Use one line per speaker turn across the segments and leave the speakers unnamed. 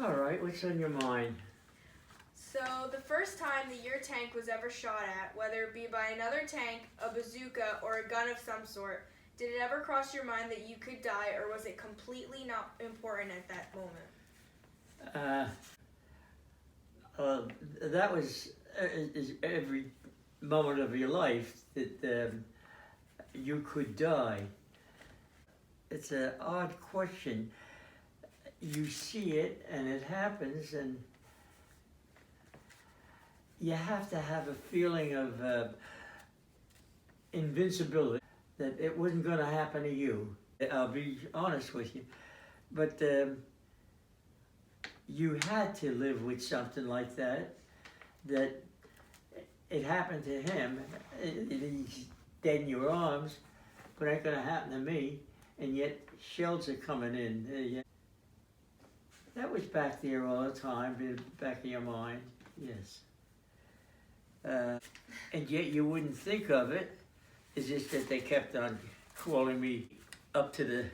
All right, what's on your mind?
So, the first time that your tank was ever shot at, whether it be by another tank, a bazooka, or a gun of some sort, did it ever cross your mind that you could die, or was it completely not important at that moment?
That was is every moment of your life that you could die. It's an odd question. You see it and it happens, and you have to have a feeling of invincibility, that it wasn't going to happen to you. I'll be honest with you. But you had to live with something like that, that it happened to him. He's dead in your arms, but it ain't going to happen to me. And yet shells are coming in. That was back there all the time, in the back of your mind, yes. And yet you wouldn't think of it. It's just that they kept on calling me up to the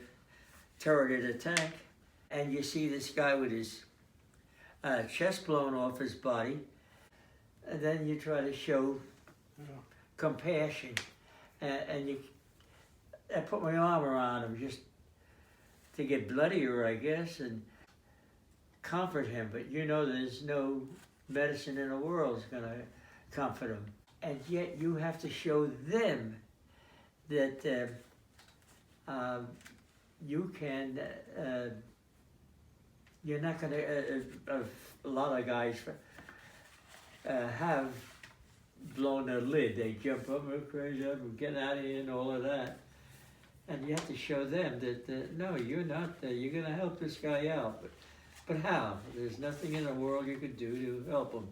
turret of the tank. And you see this guy with his chest blown off his body. And then you try to show compassion. And I put my arm around him just to get bloodier, I guess, and comfort him. But you know there's no medicine in the world that's going to comfort him. And yet you have to show them that you can, you're not going to, a lot of guys have blown their lid. They jump up, oh, crazy, I'm getting out of here and all of that. And you have to show them that, no, you're not, you're going to help this guy out. But how? There's nothing in the world you could do to help him.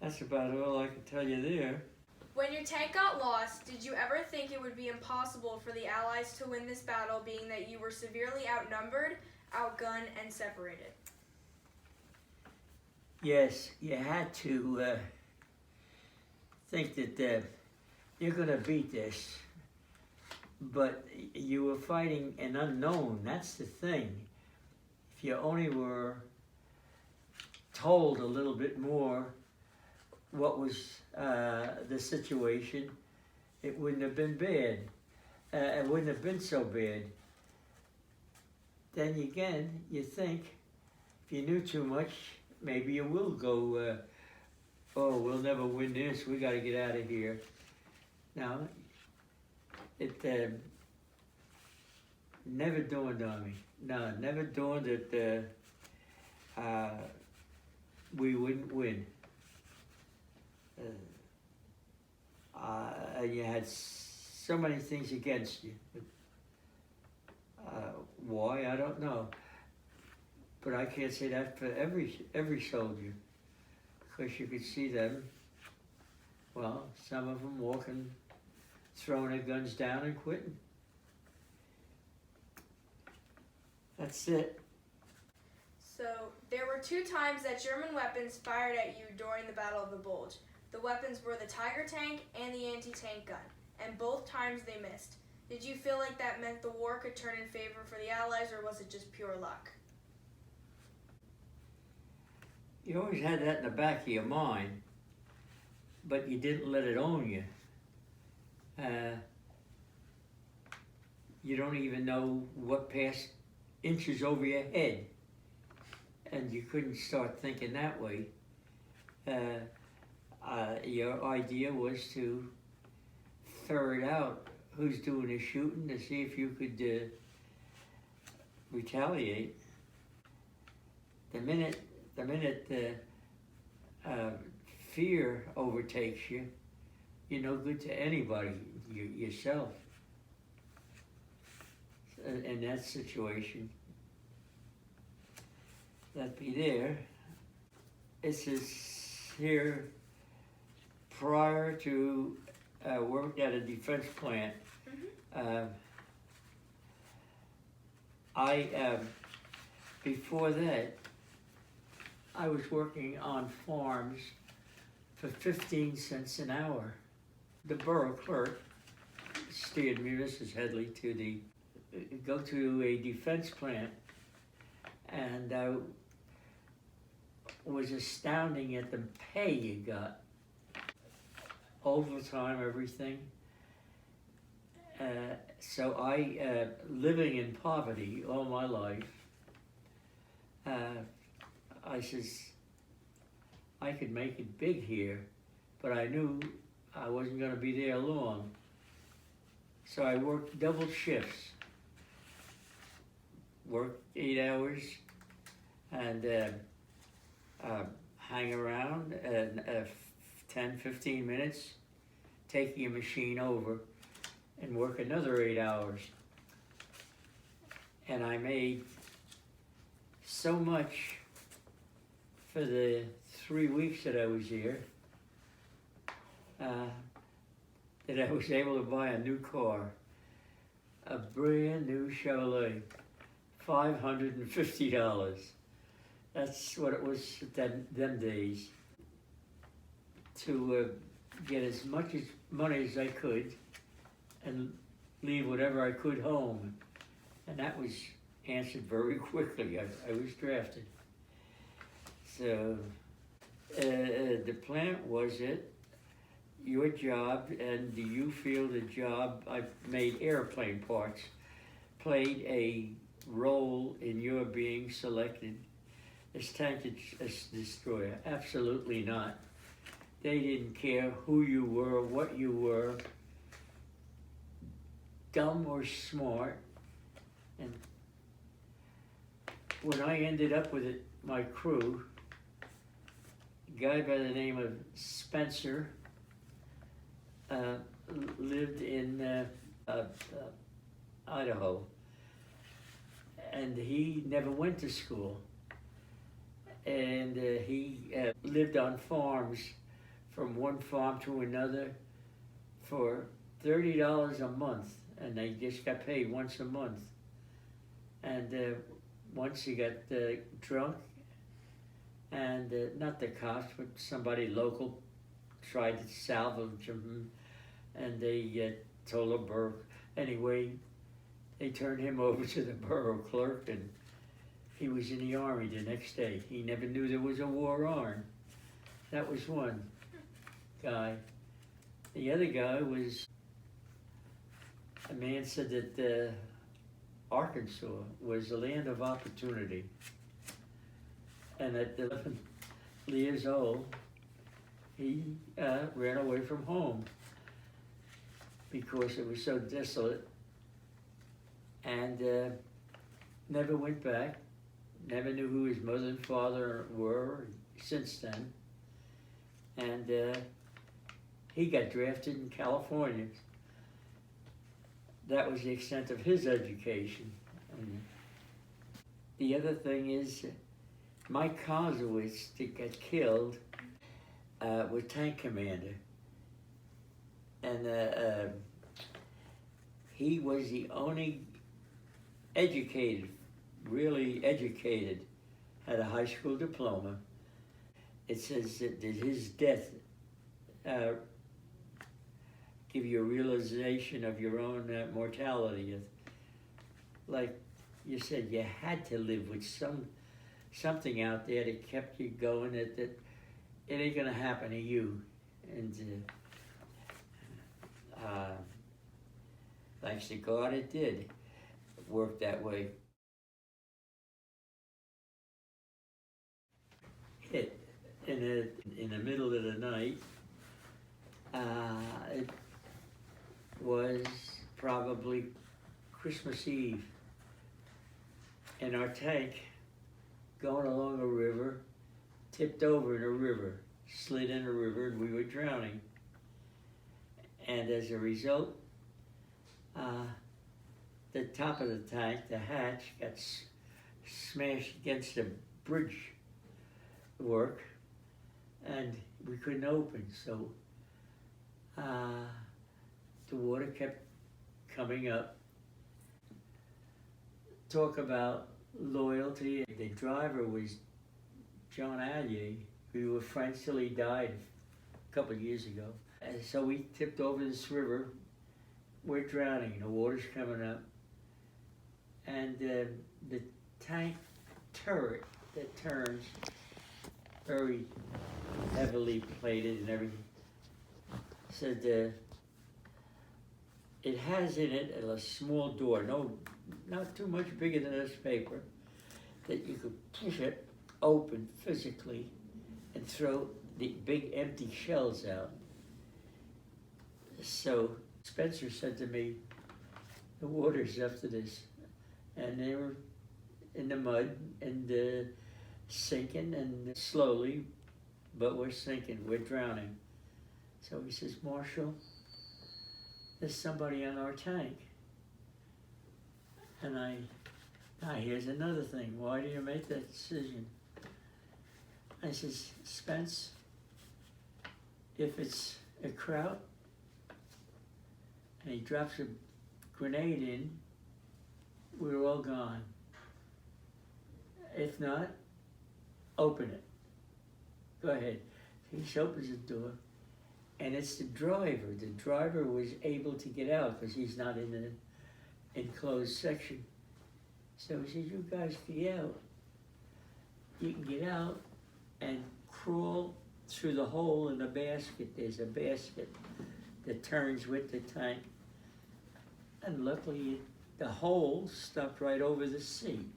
That's about all I can tell you there.
When your tank got lost, did you ever think it would be impossible for the Allies to win this battle, being that you were severely outnumbered, outgunned, and separated?
Yes, you had to think that you're going to beat this, but you were fighting an unknown. That's the thing. If you only were told a little bit more what was the situation, it wouldn't have been bad. It wouldn't have been so bad. Then again, you think, if you knew too much, maybe you will go, oh, we'll never win this, we got to get out of here. Now, it never dawned on me. No, never dawned that we wouldn't win. You had so many things against you. Why? I don't know. But I can't say that for every soldier, because you could see them, well, some of them walking, throwing their guns down and quitting. That's it.
So, there were 2 times that German weapons fired at you during the Battle of the Bulge. The weapons were the Tiger tank and the anti-tank gun, and both times they missed. Did you feel like that meant the war could turn in favor for the Allies, or was it just pure luck?
You always had that in the back of your mind, but you didn't let it own you. You don't even know what passed inches over your head, and you couldn't start thinking that way. Your idea was to ferret out who's doing the shooting to see if you could retaliate. The minute fear overtakes you, you're no good to anybody, yourself. In that situation, that'd be there. This is here prior to working at a defense plant. Before that, I was working on farms for 15 cents an hour. The borough clerk steered me, Mrs. Headley, to go to a defense plant, and was astounding at the pay you got. Overtime, everything. So I, living in poverty all my life, I says, I could make it big here, but I knew I wasn't going to be there long. So I worked double shifts. Worked 8 hours and hang around 10, 15 minutes, taking a machine over and work another 8 hours. And I made so much for the 3 weeks that I was here that I was able to buy a new car, a brand new Chevrolet, $550. That's what it was them days. To get as much money as I could and leave whatever I could home. And that was answered very quickly. I was drafted. So the plant was it, your job, and do you feel the job, I made airplane parts, played a role in your being selected as tank destroyer? Absolutely not. They didn't care who you were, what you were, dumb or smart. And when I ended up with it, my crew, a guy by the name of Spencer, lived in Idaho, and he never went to school, and he lived on farms, from one farm to another, for $30 a month, and they just got paid once a month. And once he got drunk, and not the cops, but somebody local tried to salvage him, and they told the borough. Anyway, they turned him over to the borough clerk, and he was in the army the next day. He never knew there was a war on. That was one guy. The other guy was, a man said that Arkansas was the land of opportunity. And at 11 years old, he ran away from home because it was so desolate, and never went back, never knew who his mother and father were since then. And he got drafted in California. That was the extent of his education. And the other thing is, Mike Kozowitz that got killed was tank commander. And he was the only educated, really educated, had a high school diploma. It says that his death give you a realization of your own mortality. Like you said, you had to live with something out there that kept you going, that it ain't gonna happen to you. And thanks to God it did. It worked that way. Hit in the middle of the night. It was probably Christmas Eve, and our tank, going along a river, tipped over in a river, slid in a river, and we were drowning. And as a result, the top of the tank, the hatch, got smashed against the bridge work, and we couldn't open. So the water kept coming up. Talk about loyalty. The driver was John Allier. We were friends till he died a couple of years ago. And so we tipped over this river. We're drowning, the water's coming up. And the tank turret that turns very heavily plated and everything. Said it has in it a small door, not too much bigger than this paper, that you could push it open physically and throw the big empty shells out. So Spencer said to me, the water's up to this. And they were in the mud and sinking, and slowly, but we're sinking, we're drowning. So he says, Marshall, there's somebody on our tank. And now here's another thing. Why do you make that decision? I says, Spence, if it's a Kraut and he drops a grenade in, we're all gone. If not, open it. Go ahead. He opens the door, and it's the driver. The driver was able to get out because he's not in the enclosed section. So he says, you guys get out. You can get out and crawl through the hole in the basket. There's a basket that turns with the tank. And luckily, the hole stopped right over the seat.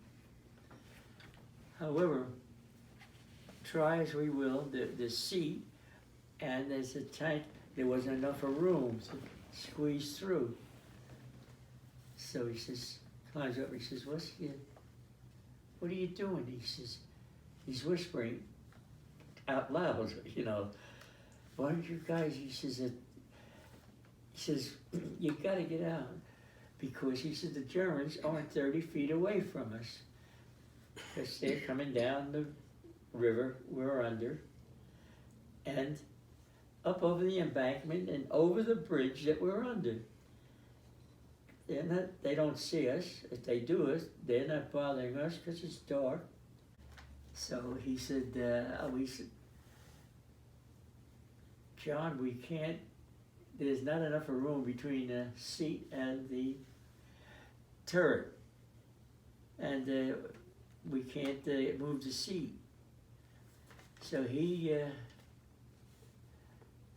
However, try as we will, the seat and there's a tank, there wasn't enough room to squeeze through. So he says, climbs up, he says, what are you doing? He says, he's whispering out loud, you know, why don't you guys, he says, you gotta get out. Because he said the Germans aren't 30 feet away from us. Because they're coming down the river we're under, and up over the embankment and over the bridge that we're under. They don't see us. If they do it, they're not bothering us because it's dark. So he said, we said, John, we can't, there's not enough room between the seat and the turret. And we can't move the seat. So he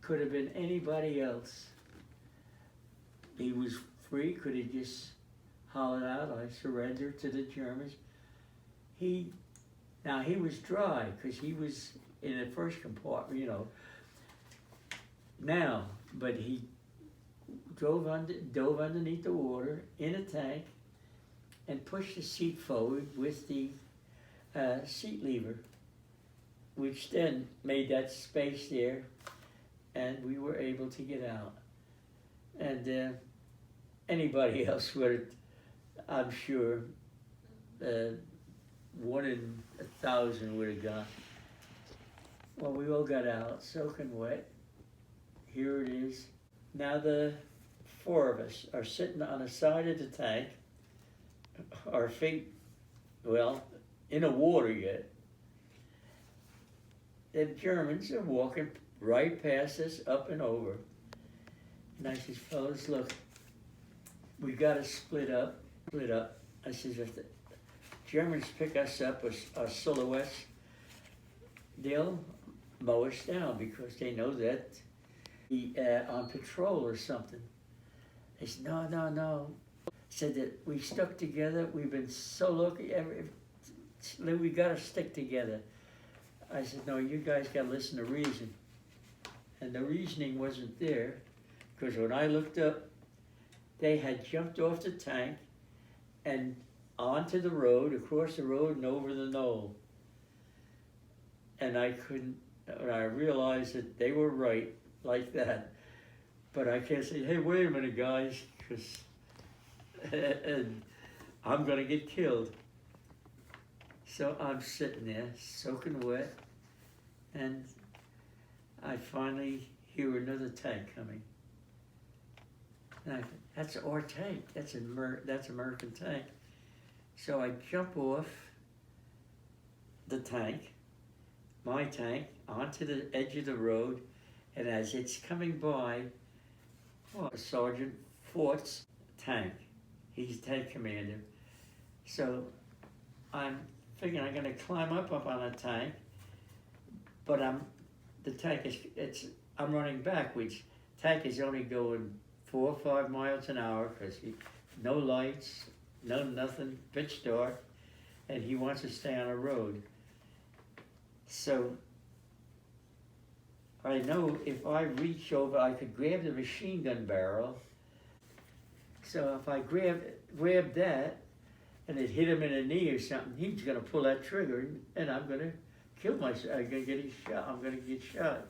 could have been anybody else. He was free, could have just hollered out, I surrender to the Germans. Now he was dry, because he was in the first compartment, you know. Now, but he dove underneath the water in a tank and pushed the seat forward with the seat lever, which then made that space there, and we were able to get out. And anybody else would, I'm sure, 1 in 1,000 would have gone. Well, we all got out, soaking wet. Here it is. Now the 4 of us are sitting on the side of the tank, our feet, well, in the water yet. The Germans are walking right past us, up and over. And I says, fellas, look, we got to split up. I says, if the Germans pick us up, our silhouettes, they'll mow us down because they know that we're on patrol or something. They said, no. Said that we stuck together. We've been so lucky. We got to stick together. I said, no, you guys got to listen to reason. And the reasoning wasn't there, because when I looked up, they had jumped off the tank and onto the road, across the road and over the knoll. And I realized that they were right like that. But I can't say, hey, wait a minute, guys, because and I'm going to get killed. So I'm sitting there, soaking wet, and I finally hear another tank coming. And I thought, that's our tank. That's American tank. So I jump off the tank, my tank, onto the edge of the road, and as it's coming by, Sergeant Fort's tank. He's tank commander. So I'm figuring I'm going to climb up on a tank, but the tank is, I'm running backwards. Tank is only going 4 or 5 miles an hour because no lights, no nothing, pitch dark, and he wants to stay on the road. So I know if I reach over, I could grab the machine gun barrel. So if I grab that, and it hit him in the knee or something, he's gonna pull that trigger, and I'm gonna kill myself. I'm gonna get shot. I'm gonna get shot.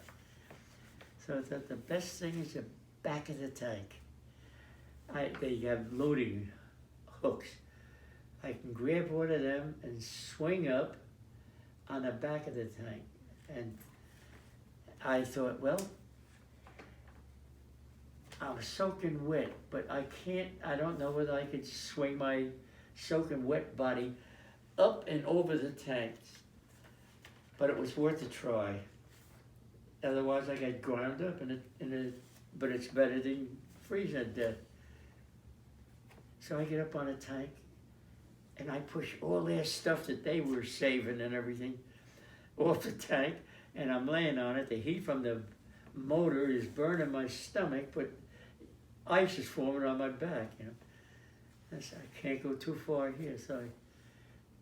So I thought the best thing is the back of the tank. They have loading hooks. I can grab one of them and swing up on the back of the tank. And I thought, well, I'm soaking wet, but I don't know whether I could swing my soaking wet body up and over the tanks. But it was worth a try. Otherwise I got ground up but it's better than freezing to death. So I get up on a tank and I push all their stuff that they were saving and everything off the tank, and I'm laying on it. The heat from the motor is burning my stomach, but ice is forming on my back, you know. I said, I can't go too far here. So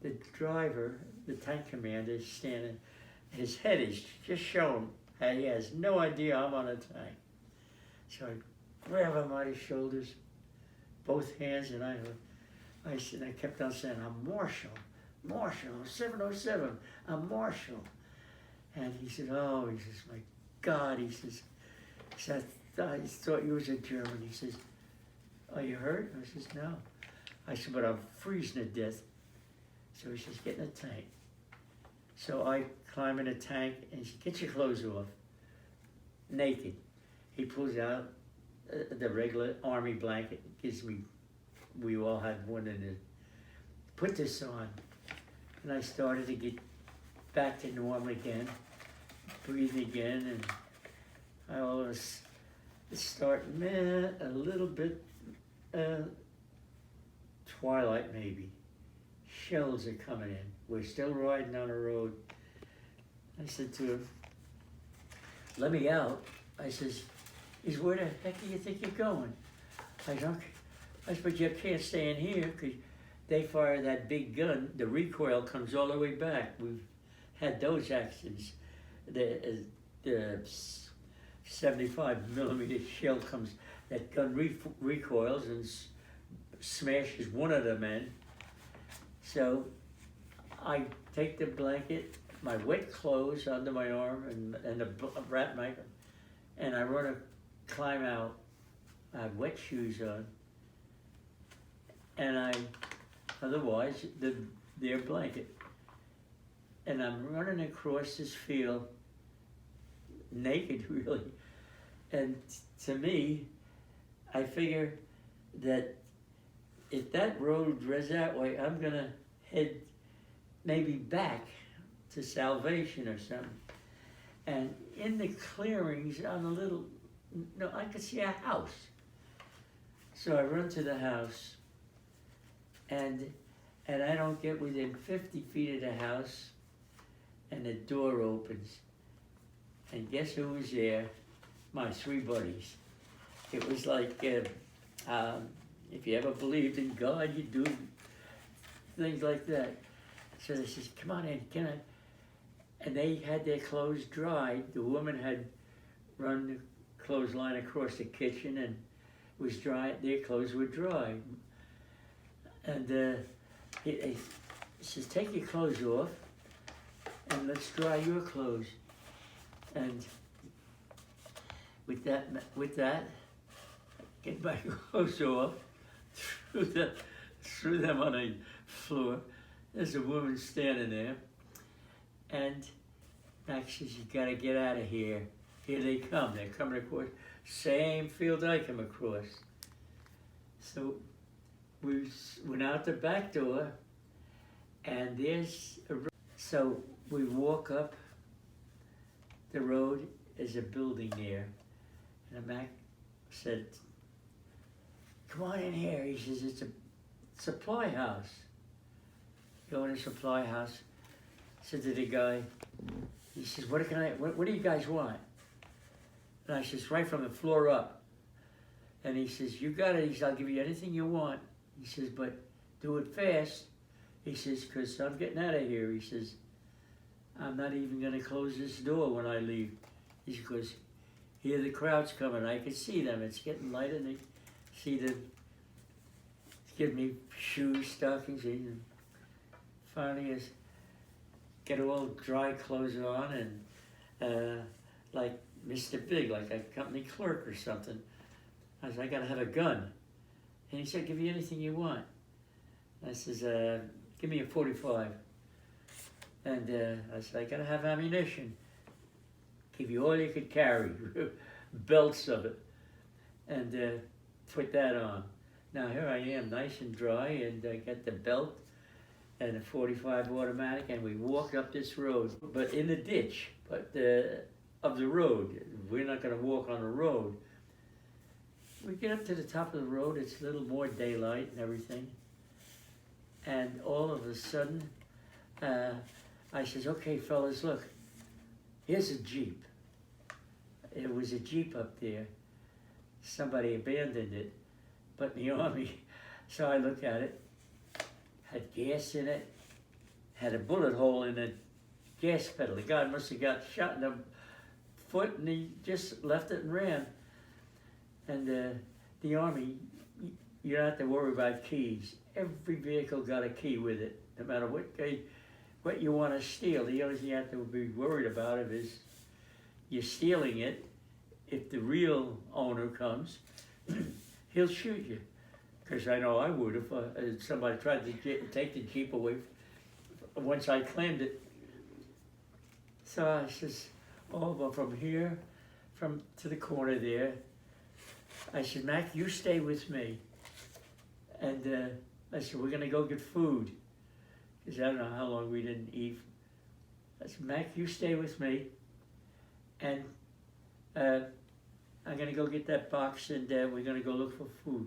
the driver, the tank commander, is standing. His head is just showing. He has no idea I'm on a tank. So I grab him by his shoulders, both hands, and I kept on saying, I'm Marshall, I'm 707, I'm Marshall. And he said, oh, he says, my God, he says, I thought you was a German. He says, are you hurt? I says, no. I said, but I'm freezing to death. So he says, get in the tank. So I climb in the tank, and he said, get your clothes off. Naked. He pulls out the regular army blanket, gives me, we all had one in it. Put this on. And I started to get back to normal again, breathing again, and I always start, a little bit, twilight maybe. Shells are coming in. We're still riding on the road. I said to him, let me out. I says, where the heck do you think you're going? I said, but you can't stay in here because they fire that big gun. The recoil comes all the way back. We've had those accidents. The 75 millimeter shell comes, that gun recoils and smashes one of the men. So I take the blanket, my wet clothes under my arm and the wrap my, and I run to climb out. I have wet shoes on, and otherwise their blanket. And I'm running across this field, naked really. And to me, I figure that if that road runs that way, I'm gonna head maybe back to Salvation or something. And in the clearings on I could see a house. So I run to the house, and I don't get within 50 feet of the house, and the door opens. And guess who was there? My 3 buddies. It was like, if you ever believed in God, you do things like that. So they says, come on in, can I? And they had their clothes dried. The woman had run the clothesline across the kitchen and was dry. Their clothes were dry. And he says, take your clothes off and let's dry your clothes. And with that, get my clothes off, threw them on the floor. There's a woman standing there, and Max says, you gotta get out of here. Here they come. They're coming across, same field I come across. So we went out the back door, and so we walk up the road, there's a building there. And Mac said, come on in here. He says, it's a supply house. Go in a supply house. Said to the guy, He says, what do you guys want? And I says, right from the floor up. And he says, you got it. He says, I'll give you anything you want. He says, but do it fast. He says, because I'm getting out of here. He says, I'm not even going to close this door when I leave. He says, because here the crowd's coming. I can see them. It's getting light, and they see them. Give me shoes, stockings, and finally I get all dry clothes on, and like Mr. Big, like a company clerk or something. I said, I gotta have a gun. And he said, give you anything you want. I says, give me a 45. And I said, I gotta have ammunition. Give you all you could carry, belts of it. And put that on. Now here I am, nice and dry, and I got the belt and a 45 automatic, and we walked up this road, but in the ditch, of the road. We're not gonna walk on the road. We get up to the top of the road, it's a little more daylight and everything. And all of a sudden, I says, okay, fellas, look, here's a Jeep. It was a Jeep up there. Somebody abandoned it, but in the Army. So I look at it, had gas in it, had a bullet hole in the gas pedal. The guy must have got shot in the foot, and he just left it and ran. And the Army, you don't have to worry about keys. Every vehicle got a key with it, no matter what you want to steal. The only thing you have to be worried about is you're stealing it. If the real owner comes, he'll shoot you. Because I know I would if somebody tried to take the Jeep away once I claimed it. So I says, oh, but from here, to the corner there, I said, Mac, you stay with me. And I said, we're gonna go get food. Because I don't know how long we didn't eat. I said, Mac, you stay with me. And I'm gonna go get that box, and we're gonna go look for food.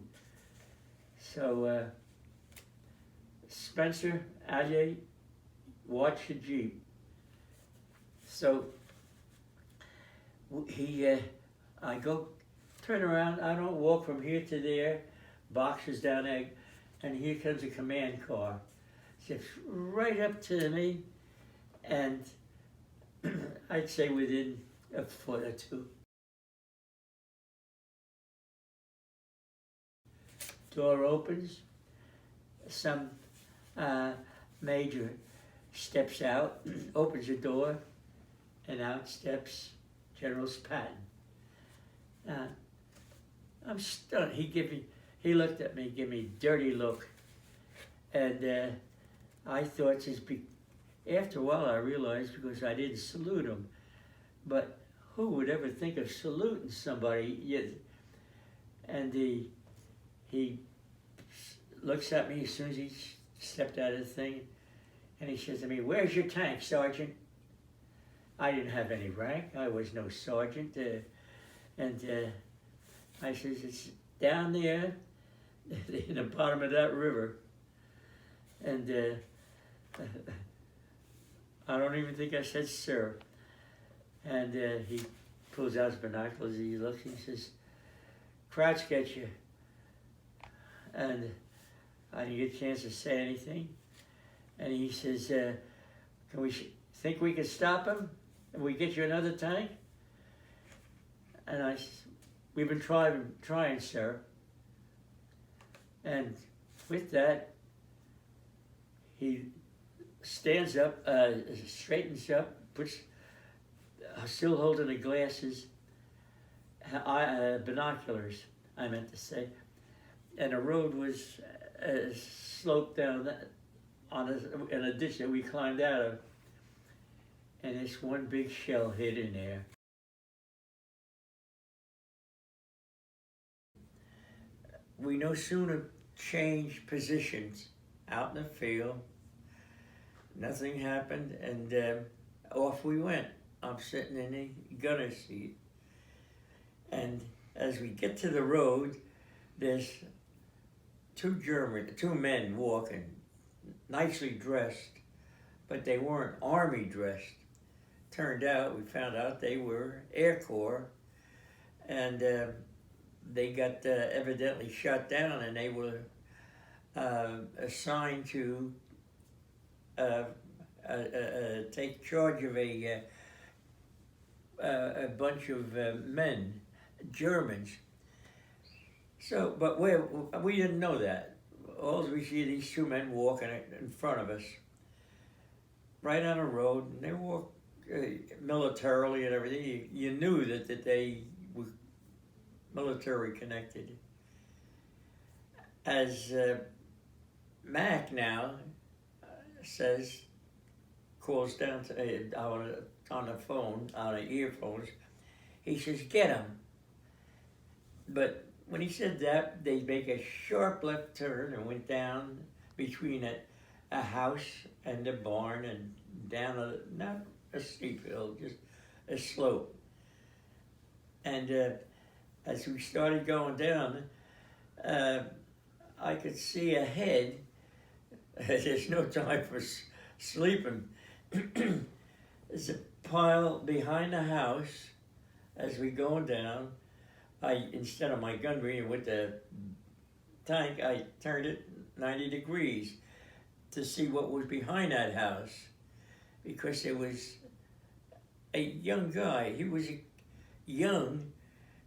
So Spencer, Ajay, watch the Jeep. So I go turn around. I don't walk from here to there. Boxes down there, and here comes a command car. Zips right up to me, and I'd say within a foot or two. Door opens. Some major steps out, opens the door, and out steps General Patton. I'm stunned. He looked at me, gave me a dirty look, and I thought after a while I realized, because I didn't salute him, but who would ever think of saluting somebody? And he looks at me as soon as he stepped out of the thing, and he says to me, where's your tank, Sergeant? I didn't have any rank. I was no sergeant. And I says, it's down there in the bottom of that river. And I don't even think I said sir. And he pulls out his binoculars, he looks, and he says, Crouch get you. And I didn't get a chance to say anything. And he says, can we think we can stop him? And we get you another tank? And I said, we've been trying, sir. And with that, he stands up, straightens up, puts, still holding the glasses, binoculars, I meant to say. And the road was sloped down in a ditch that we climbed out of. And this one big shell hit in there. We no sooner changed positions out in the field, nothing happened, and off we went. I'm sitting in the gunner's seat. And as we get to the road, there's two men walking, nicely dressed, but they weren't army dressed. we found out they were Air Corps, and they got evidently shot down, and they were assigned to take charge of a bunch of men, Germans. So, but we didn't know that. All we see these two men walking in front of us, right on a road, and they walk militarily and everything. You knew that they were military connected. As Mac now calls down to on the phone, on the earphones, he says, "Get him." But when he said that, they make a sharp left turn and went down between a house and a barn and down not a steep hill, just a slope. And as we started going down, I could see ahead. There's no time for sleeping. There's a pile behind the house. As we going down, instead of my gun being with the tank, I turned it 90 degrees to see what was behind that house, because there was a young guy. He was young,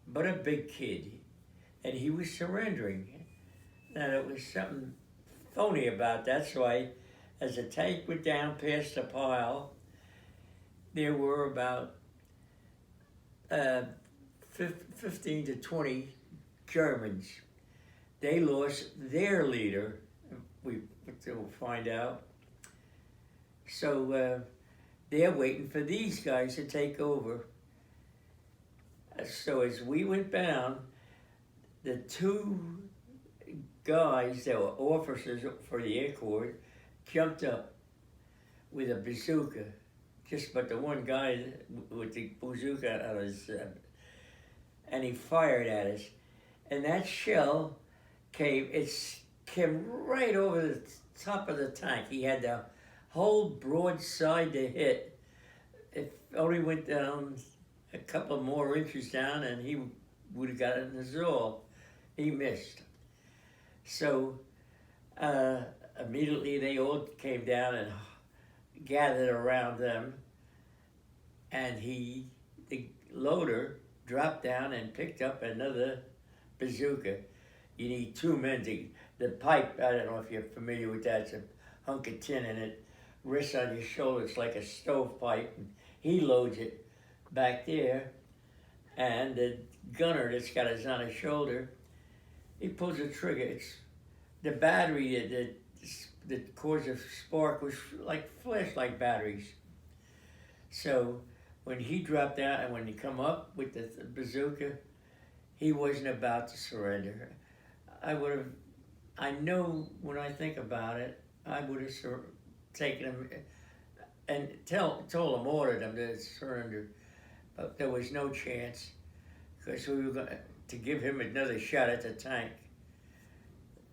but a big kid, and he was surrendering. Now, there was something phony about that, so as the tank went down past the pile, there were about 15 to 20 Germans. They lost their leader, we'll find out. So they're waiting for these guys to take over. So as we went down, the two guys that were officers for the Air Corps jumped up with a bazooka. But the one guy with the bazooka on his, and he fired at us. And that shell came right over the top of the tank. He had the whole broadside to hit. It only went down a couple of more inches down, and he would have gotten his all. He missed. So immediately they all came down and gathered around them, and the loader dropped down and picked up another bazooka. You need two men the pipe, I don't know if you're familiar with that, it's a hunk of tin in it, rests on your shoulder, it's like a stovepipe, and he loads it back there, and the gunner that's got his on his shoulder, he pulls the trigger. It's the battery that caused a spark was like flashlight batteries. So when he dropped out and when he come up with the bazooka, he wasn't about to surrender. I know when I think about it, I would have taken him and told him, ordered him to surrender. But there was no chance, because we were going to give him another shot at the tank.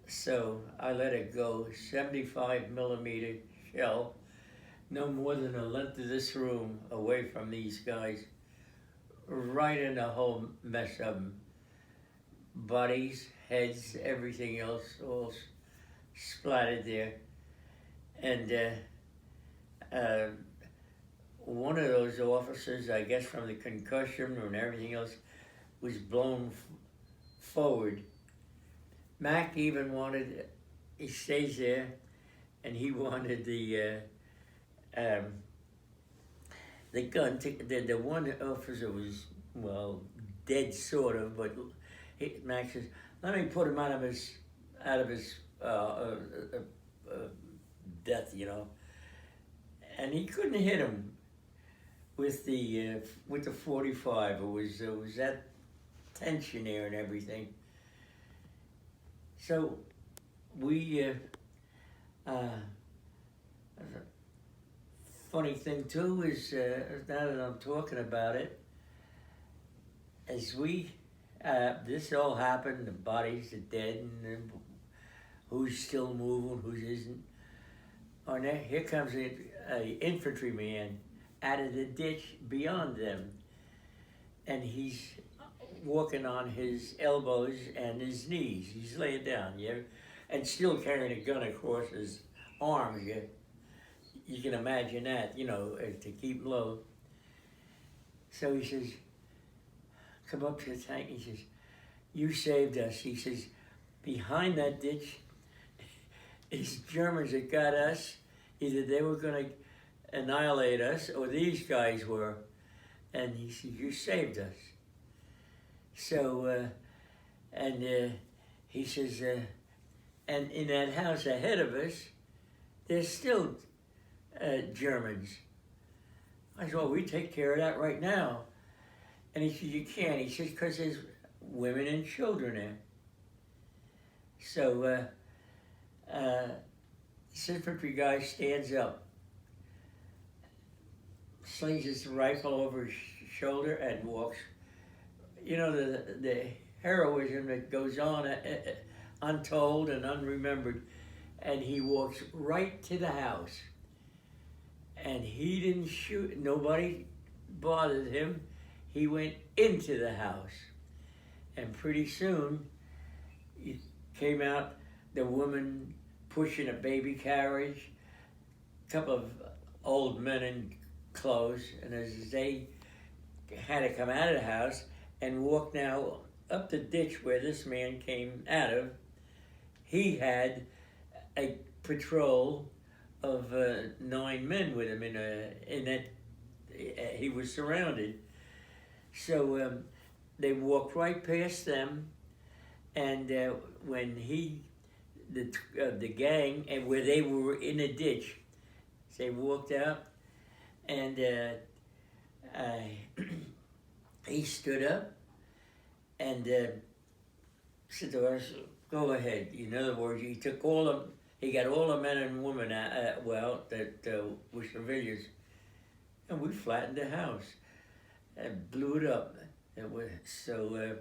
So I let it go, 75 millimeter shell, no more than the length of this room away from these guys, right in the whole mess of them. Bodies, heads, everything else, all splattered there. And one of those officers, I guess from the concussion and everything else, was blown forward. Mac even wanted, he stays there, and he wanted the gun. The one officer was, well, dead sort of, but Mac says, "Let me put him out of his death, you know." And he couldn't hit him with the 45. It was that tension there and everything. So we, funny thing too is, now that I'm talking about it, as this all happened, the bodies are dead, and who's still moving, who isn't. And here comes an infantryman out of the ditch beyond them. And he's walking on his elbows and his knees. He's laying down, yeah, and still carrying a gun across his arm. You can imagine that, you know, to keep him low. So he says, come up to the tank. He says, you saved us. He says, behind that ditch is Germans that got us. Either they were going to annihilate us or these guys were. And he said, you saved us. So, he says, and in that house ahead of us, there's still Germans. I said, well, we take care of that right now. And he said, you can't. He says, because there's women and children there. So, this infantry guy stands up, slings his rifle over his shoulder and walks. You know, the heroism that goes on untold and unremembered. And he walks right to the house. And he didn't shoot, nobody bothered him. He went into the house. And pretty soon, it came out the woman pushing a baby carriage, a couple of old men in clothes, and as they had to come out of the house and walk now up the ditch where this man came out of, he had a patrol of 9 men with him in that he was surrounded. So they walked right past them, and when the gang, and where they were in a ditch, they walked out, and he stood up and said to us, go ahead. In other words, he got all the men and women that were civilians, and we flattened the house and blew it up. So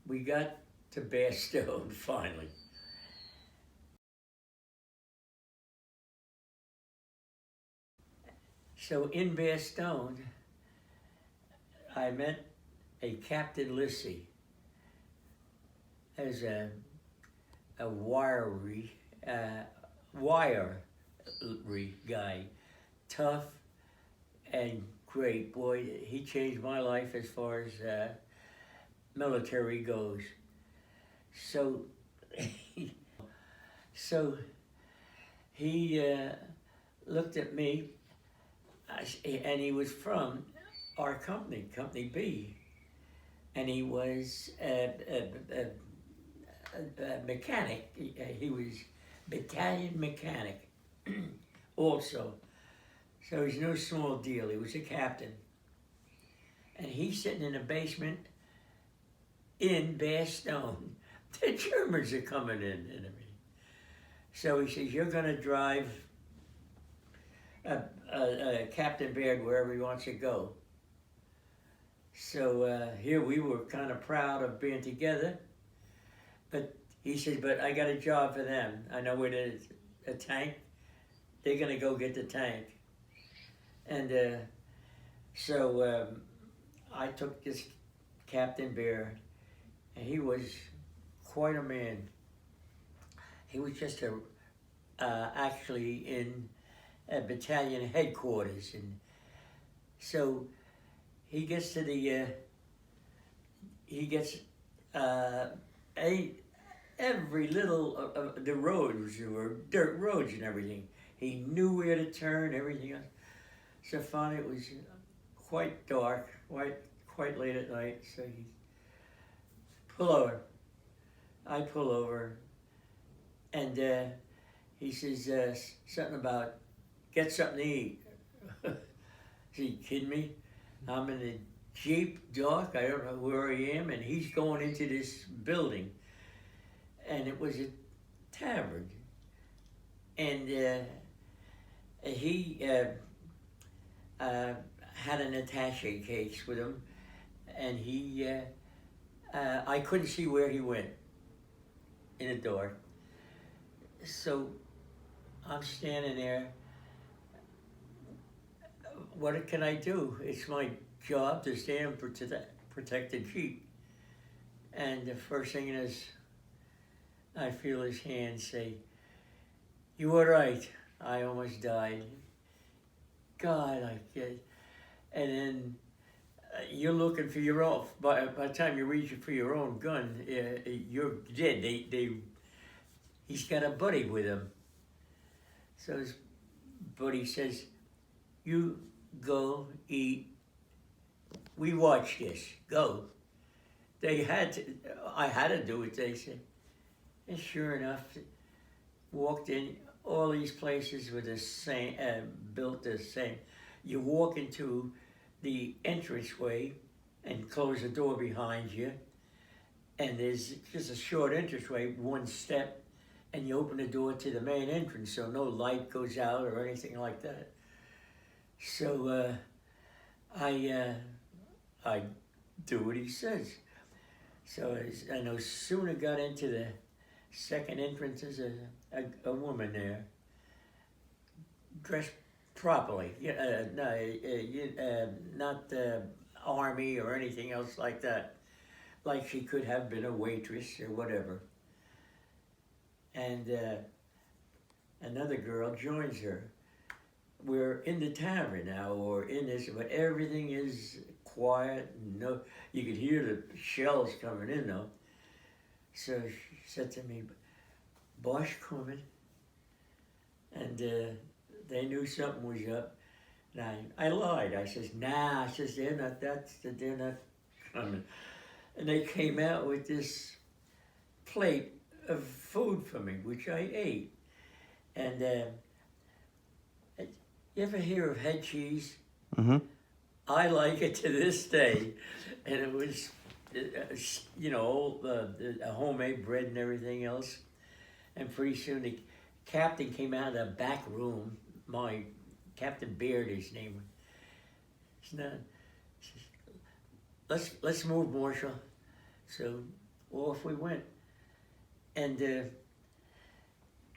we got to Bastogne finally. So in Bastogne, I met a Captain Lissy as a wiry guy, tough and great. Boy, he changed my life as far as military goes. So, he looked at me, and he was from our company, Company B, and he was a mechanic. He was battalion mechanic also. So he's no small deal. He was a captain. And he's sitting in the basement in Bastogne. The Germans are coming in. So he says, you're going to drive Captain Baird wherever he wants to go. So here we were kind of proud of being together. But he says, but I got a job for them. I know where there's a tank. They're going to go get the tank. And so I took this Captain Bear, and he was quite a man. He was just actually in a battalion headquarters, and so he gets to every little the roads were dirt roads and everything. He knew where to turn, everything else. So finally it was quite dark, quite late at night, so he pull over. I pull over, and he says something about, get something to eat. Is he kidding me? I'm in a Jeep, dark, I don't know where I am, and he's going into this building. And it was a tavern. And he had an attaché case with him, and I couldn't see where he went in the dark. So I'm standing there what can I do? It's my job to stand protect the Jeep. And the first thing is, I feel his hand say, "You were right. I almost died." God, I get. And then you're looking for your own. By the time you reach for your own gun, you're dead. He's got a buddy with him. So his buddy says, "You go eat. We watch this. Go." They had to. I had to do it. They said, and sure enough, walked in. All these places were the same, built the same. You walk into the entranceway and close the door behind you, and there's just a short entranceway, one step, and you open the door to the main entrance, so no light goes out or anything like that. So I do what he says. So I no sooner got into the second entrance, there's a woman there, dressed properly, not army or anything else like that, like she could have been a waitress or whatever. And another girl joins her. We're in the tavern now, or in this, but everything is quiet. No, you could hear the shells coming in though. So she said to me, "Bosch coming," and they knew something was up. And I lied. I says, "Nah," I says, they're not coming." And they came out with this plate of food for me, which I ate. And you ever hear of head cheese?
Mm-hmm.
I like it to this day. And it was, homemade bread and everything else. And pretty soon the captain came out of the back room. My Captain Beard, his name. Let's move, Marshal. So off we went, and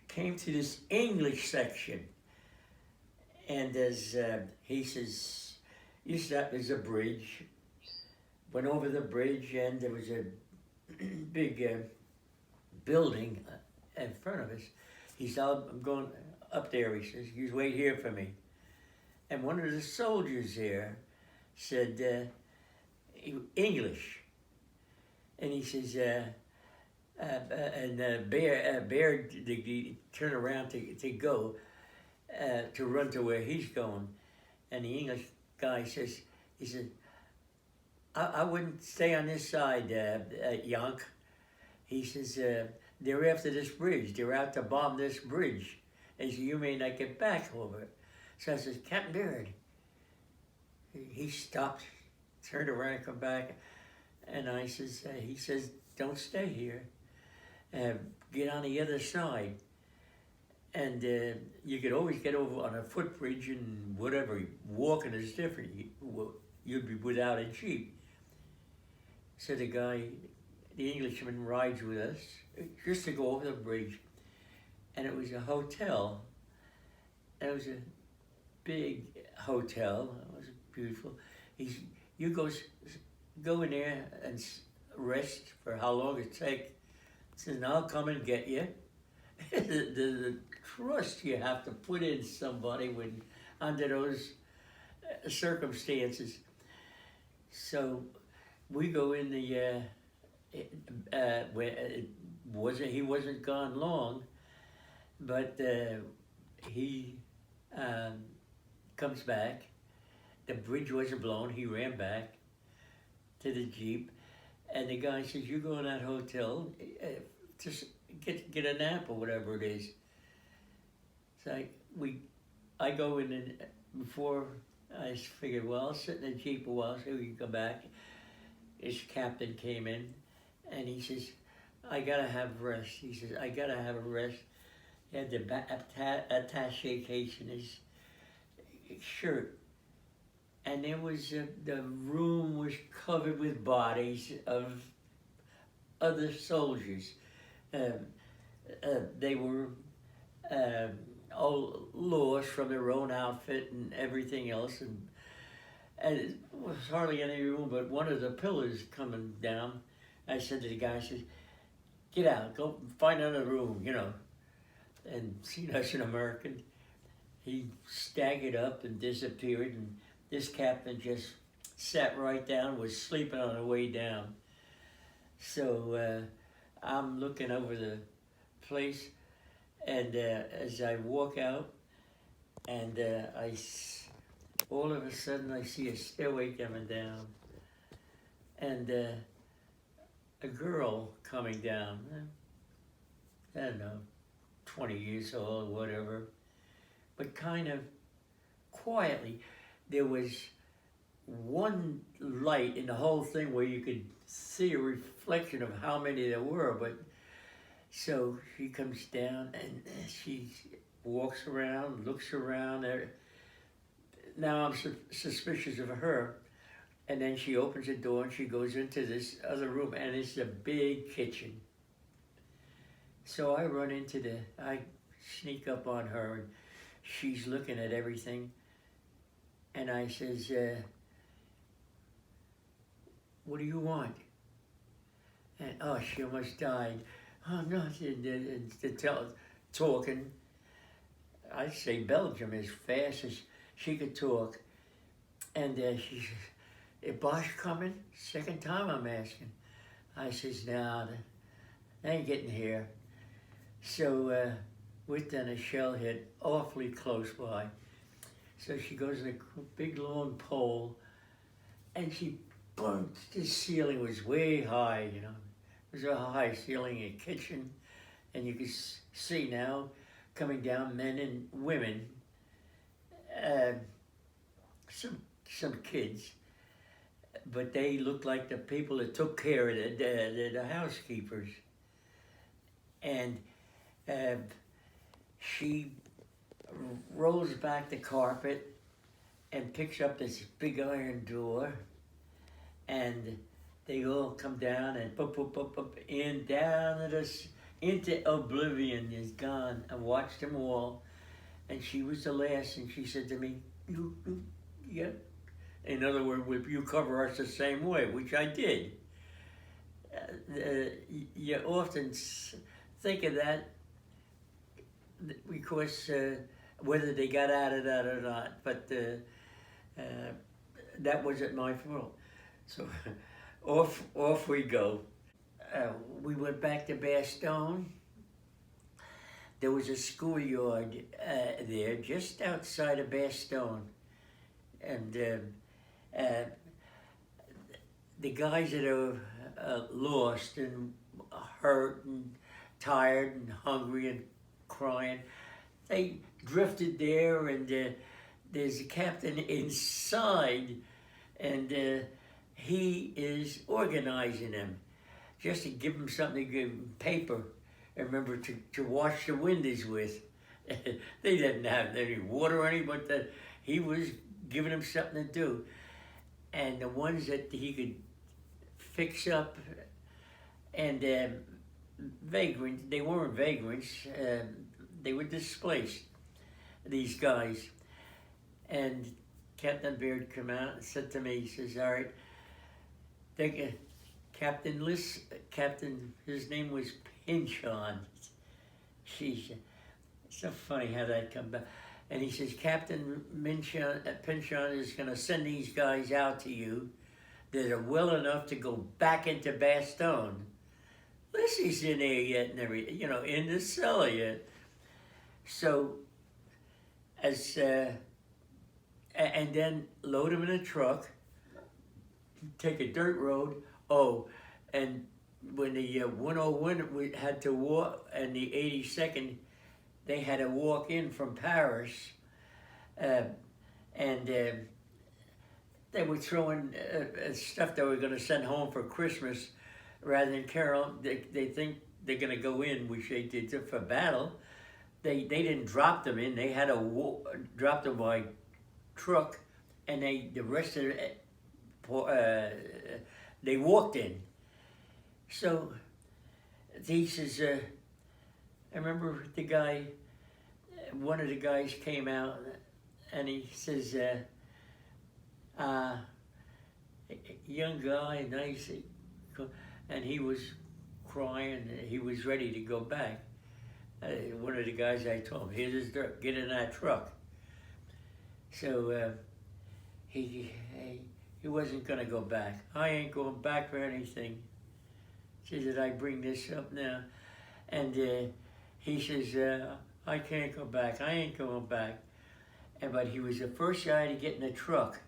came to this English section. And as he says, "You stop. There's a bridge." Went over the bridge, and there was a big building in front of us. He said, "I'm going up there," he says. "You wait here for me." And one of the soldiers there said, English. And he says, Bear turn around to go, to run to where he's going. And the English guy says, he said, I wouldn't stay on this side, Yank. He says, they're after this bridge. They're out to bomb this bridge. And he said, you may not get back over it. So I says, Captain Beard. He stopped, turned around and come back. And I says, he says, don't stay here. Get on the other side. And you could always get over on a footbridge and whatever. Walking is different. You'd be without a jeep. So the guy, the Englishman, rides with us just to go over the bridge. And it was a hotel. And it was a big hotel. It was beautiful. You go in there and rest for how long it takes. He says, and I'll come and get you. the trust you have to put in somebody under those circumstances. So we go in the he wasn't gone long, but he comes back. The bridge wasn't blown. He ran back to the jeep, and the guy says, "You go in that hotel, just get a nap or whatever it is." So I go in, and before I figured, well, I'll sit in the jeep a while so we can come back. His captain came in, and he says, "I gotta have rest." He says, "I gotta have a rest." He had the attaché case in his shirt. And there was, the room was covered with bodies of other soldiers. They were all lost from their own outfit and everything else, and it was hardly any room but one of the pillars coming down. I said to the guy, I said, "Get out, go find another room," you know. And seeing us an American, he staggered up and disappeared, and this captain just sat right down, was sleeping on the way down. So I'm looking over the place, and as I walk out, and all of a sudden I see a stairway coming down, and a girl coming down, I don't know, 20 years old, whatever, but kind of quietly. There was one light in the whole thing where you could see a reflection of how many there were, but so she comes down and she walks around, looks around. Now I'm suspicious of her, and then she opens the door and she goes into this other room, and it's a big kitchen. So I I sneak up on her, and she's looking at everything, and I says, "What do you want?" And oh, she almost died. Oh no, talking. I say Belgium as fast as she could talk, and she says, "Is Bosch coming?" Second time I'm asking. I says, "No, they ain't getting here." So within a shell hit awfully close by. So she goes in a big long pole, and she burnt. The ceiling was way high, you know. It was a high ceiling in a kitchen, and you could see now coming down men and women, some kids, but they looked like the people that took care of the housekeepers. And she rolls back the carpet and picks up this big iron door, and they all come down and in down into oblivion is gone. I watched them all, and she was the last, and she said to me, yeah. In other words, you cover us the same way, which I did. You often think of that because whether they got out of that or not, but that wasn't my fault. So off we go. We went back to Bastogne. There was a schoolyard there just outside of Bastogne, and the guys that are lost and hurt and tired and hungry and crying, they drifted there, and there's a captain inside, and he is organizing them just to give them something to give them paper, and remember to wash the windows with. They didn't have any water or anything, but he was giving them something to do. And the ones that he could fix up, and vagrants, they weren't vagrants, they were displaced, these guys. And Captain Beard came out and said to me, he says, "All right, Captain, his name was Pinchon." She's so funny how that come back. And he says, "Captain Pinchon is going to send these guys out to you that are well enough to go back into Bastogne." Lissy's in there yet, and everything, you know, in the cellar yet. So, and then load them in a truck, take a dirt road. Oh, and when the 101 had to walk, and the 82nd, they had to walk in from Paris, and they were throwing stuff they were going to send home for Christmas rather than carol. They think they're going to go in, which they did for battle. They didn't drop them in. They had to drop them by truck, and the rest of it, they walked in. So he says, I remember the guy one of the guys came out and he says, young guy, nice, and he was crying. He was ready to go back. One of the guys, I told him, here's his dirt, get in that truck. So he wasn't going to go back. I ain't going back for anything. She said, I bring this up now. And he says, I can't go back. I ain't going back. But he was the first guy to get in the truck.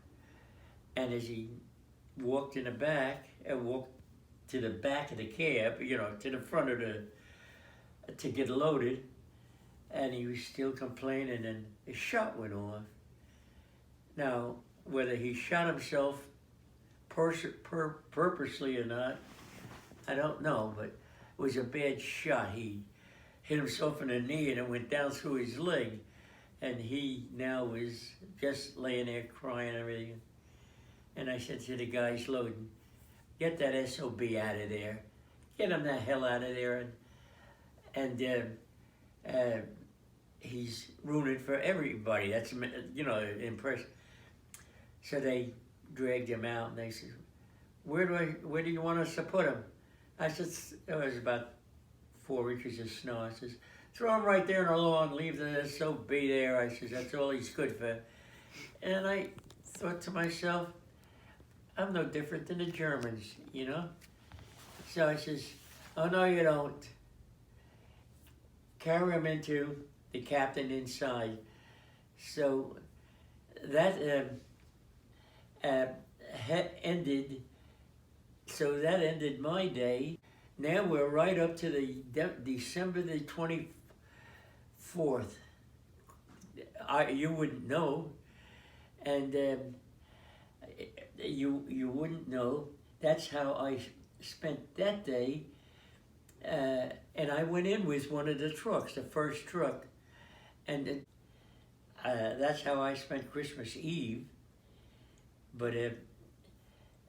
And as he walked in the back, and walked to the back of the cab, you know, to the front of to get loaded, and he was still complaining, and a shot went off. Now, whether he shot himself purposely or not, I don't know, but it was a bad shot. He hit himself in the knee, and it went down through his leg, and he now was just laying there crying and everything. And I said to the guys loading, get that SOB out of there. Get him the hell out of there. And he's ruining for everybody. That's, you know, impressive. So they dragged him out, and they said, where do you want us to put him? I said, there was about 4 inches of snow. I says, throw him right there in the lawn, leave the SOB there. I says, that's all he's good for. And I thought to myself, I'm no different than the Germans, you know? So I says, oh, no, you don't. Carry him into the captain inside. So that ended my day. Now we're right up to the December the 24th. You wouldn't know. And you wouldn't know. That's how I spent that day. And I went in with one of the trucks, the first truck. And that's how I spent Christmas Eve. But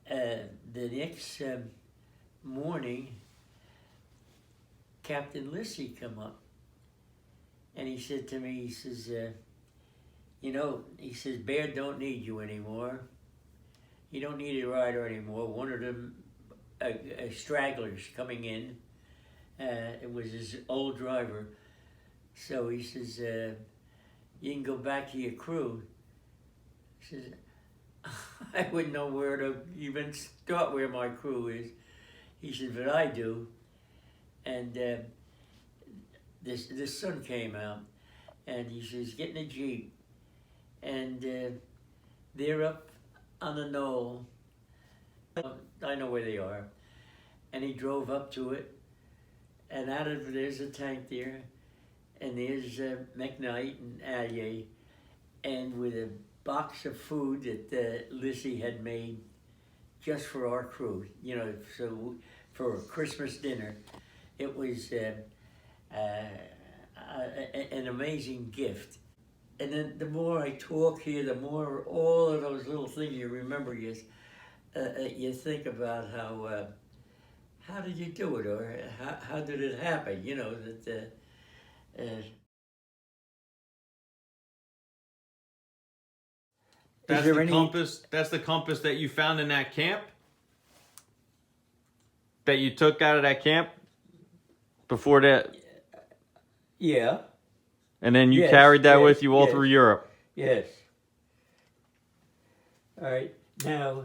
the next morning, Captain Lissy come up. And he said to me, he says, you know, he says, Bear don't need you anymore. You don't need a rider anymore. One of them stragglers coming in. It was his old driver. So he says, you can go back to your crew. He says, I wouldn't know where to even start where my crew is. He said, but I do. And the sun came out, and he says, get in a Jeep. And they're up on the knoll. I know where they are. And he drove up to it, and out of there's a tank there, and there's McKnight and Allier, and with a box of food that Lissy had made just for our crew, you know, so for a Christmas dinner. It was an amazing gift. And then the more I talk here, the more all of those little things you remember, you think about how did you do it, or how did it happen, you know, that
That's the compass. That's the compass that you found in that camp. That you took out of that camp before that.
Yeah.
And then you carried that with you all through Europe.
Yes. All right. Now,